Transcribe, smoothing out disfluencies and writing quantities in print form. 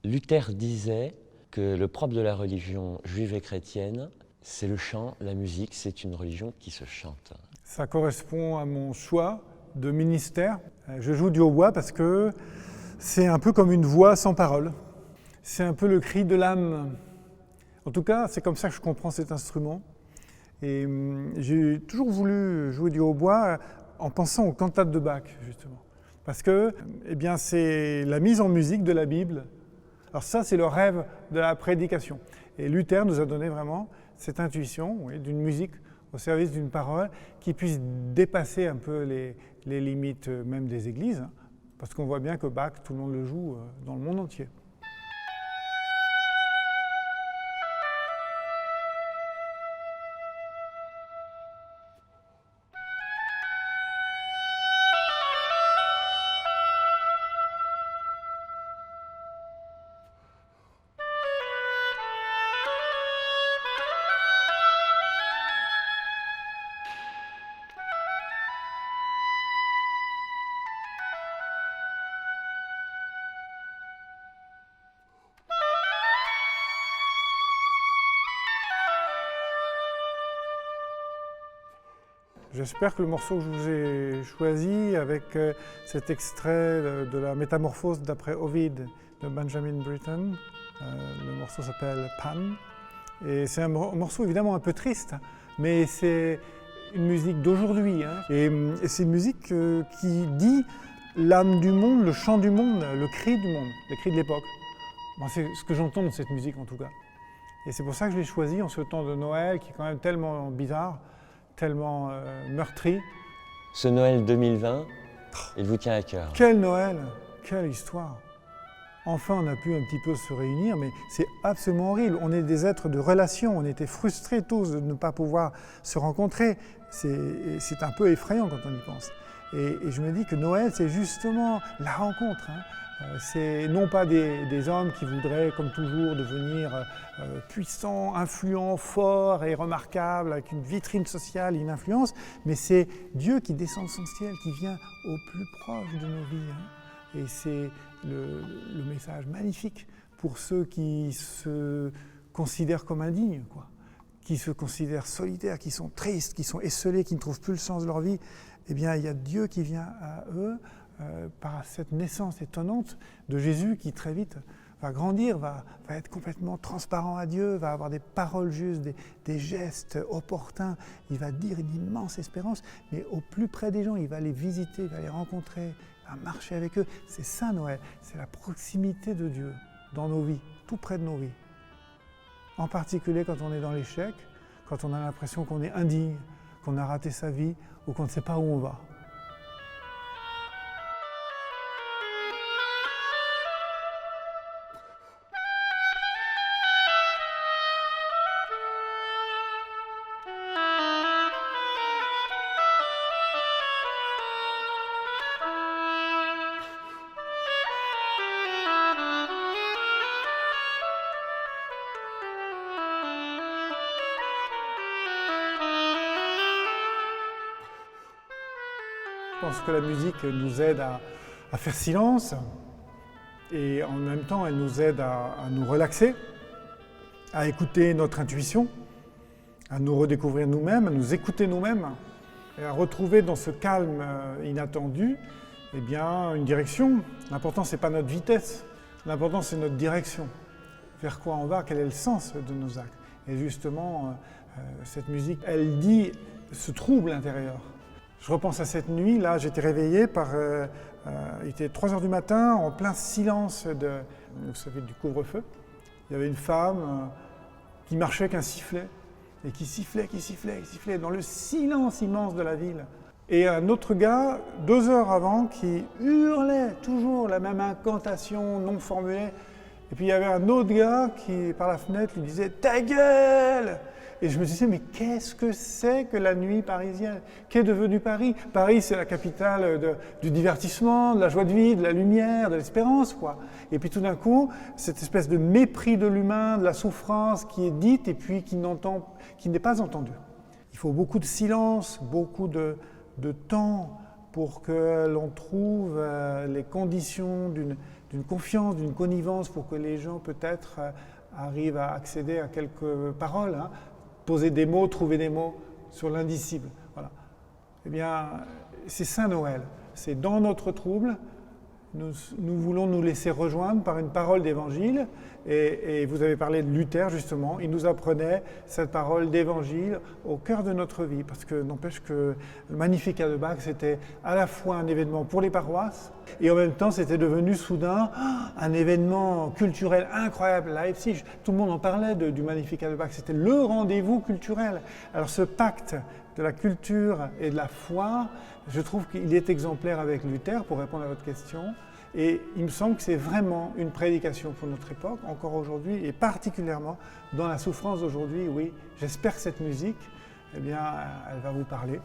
Luther disait que le propre de la religion juive et chrétienne, c'est le chant, la musique, c'est une religion qui se chante. Ça correspond à mon choix de ministère. Je joue du hautbois parce que c'est un peu comme une voix sans parole. C'est un peu le cri de l'âme. En tout cas, c'est comme ça que je comprends cet instrument. Et j'ai toujours voulu jouer du hautbois en pensant aux cantates de Bach, justement. Parce que c'est la mise en musique de la Bible. Alors ça, c'est le rêve de la prédication. Et Luther nous a donné vraiment cette intuition d'une musique au service d'une parole qui puisse dépasser un peu les limites même des églises, parce qu'on voit bien que Bach, tout le monde le joue dans le monde entier. J'espère que le morceau que je vous ai choisi avec cet extrait de la Métamorphose d'après Ovid de Benjamin Britten, le morceau s'appelle Pan, et c'est un morceau évidemment un peu triste, mais c'est une musique d'aujourd'hui, et c'est une musique qui dit l'âme du monde, le chant du monde, le cri du monde, le cri de l'époque. Bon, c'est ce que j'entends dans cette musique en tout cas. Et c'est pour ça que je l'ai choisi en ce temps de Noël qui est quand même tellement bizarre, tellement meurtri. Ce Noël 2020, il vous tient à cœur. Quel Noël, quelle histoire. Enfin, on a pu un petit peu se réunir, mais c'est absolument horrible. On est des êtres de relation, on était frustrés tous de ne pas pouvoir se rencontrer. C'est un peu effrayant quand on y pense. Et je me dis que Noël, c'est justement la rencontre. C'est non pas des hommes qui voudraient, comme toujours, devenir puissants, influents, forts et remarquables, avec une vitrine sociale, une influence, mais c'est Dieu qui descend de son ciel, qui vient au plus proche de nos vies. Et c'est le message magnifique pour ceux qui se considèrent comme indignes, qui se considèrent solitaires, qui sont tristes, qui sont esseulés, qui ne trouvent plus le sens de leur vie. Eh bien, il y a Dieu qui vient à eux par cette naissance étonnante de Jésus qui très vite va grandir, va être complètement transparent à Dieu, va avoir des paroles justes, des gestes opportuns, il va dire une immense espérance, mais au plus près des gens, il va les visiter, il va les rencontrer, il va marcher avec eux. C'est ça Noël, c'est la proximité de Dieu dans nos vies, tout près de nos vies. En particulier quand on est dans l'échec, quand on a l'impression qu'on est indigne, qu'on a raté sa vie ou qu'on ne sait pas où on va. Je pense que la musique nous aide à faire silence et en même temps elle nous aide à nous relaxer, à écouter notre intuition, à nous redécouvrir nous-mêmes, à nous écouter nous-mêmes et à retrouver dans ce calme inattendu une direction. L'important c'est pas notre vitesse, l'important c'est notre direction. Vers quoi on va, quel est le sens de nos actes. Et justement cette musique, elle dit ce trouble intérieur. Je repense à cette nuit, là j'étais réveillé par, il était 3 heures du matin, en plein silence vous savez, du couvre-feu. Il y avait une femme qui marchait avec un sifflet, et qui sifflait, dans le silence immense de la ville. Et un autre gars, 2 heures avant, qui hurlait toujours la même incantation non formulée. Et puis il y avait un autre gars qui, par la fenêtre, lui disait « Ta gueule !» Et je me disais, mais qu'est-ce que c'est que la nuit parisienne? Qu'est devenu Paris? Paris, c'est la capitale du divertissement, de la joie de vivre, de la lumière, de l'espérance, Et puis tout d'un coup, cette espèce de mépris de l'humain, de la souffrance qui est dite et puis qui n'est pas entendue. Il faut beaucoup de silence, beaucoup de temps pour que l'on trouve les conditions d'une confiance, d'une connivence, pour que les gens peut-être arrivent à accéder à quelques paroles, hein, poser des mots, trouver des mots sur l'indicible. Voilà. Eh bien, c'est ça Noël. C'est dans notre trouble, nous voulons nous laisser rejoindre par une parole d'évangile. Et vous avez parlé de Luther, justement. Il nous apprenait cette parole d'évangile au cœur de notre vie. Parce que n'empêche que le Magnificat de Bach, c'était à la fois un événement pour les paroisses, et en même temps, c'était devenu soudain un événement culturel incroyable. Leipzig, tout le monde en parlait du Magnificat de Bach. C'était le rendez-vous culturel. Alors ce pacte de la culture et de la foi, je trouve qu'il est exemplaire avec Luther, pour répondre à votre question. Et il me semble que c'est vraiment une prédication pour notre époque, encore aujourd'hui, et particulièrement dans la souffrance d'aujourd'hui. Oui, j'espère que cette musique, eh bien, elle va vous parler.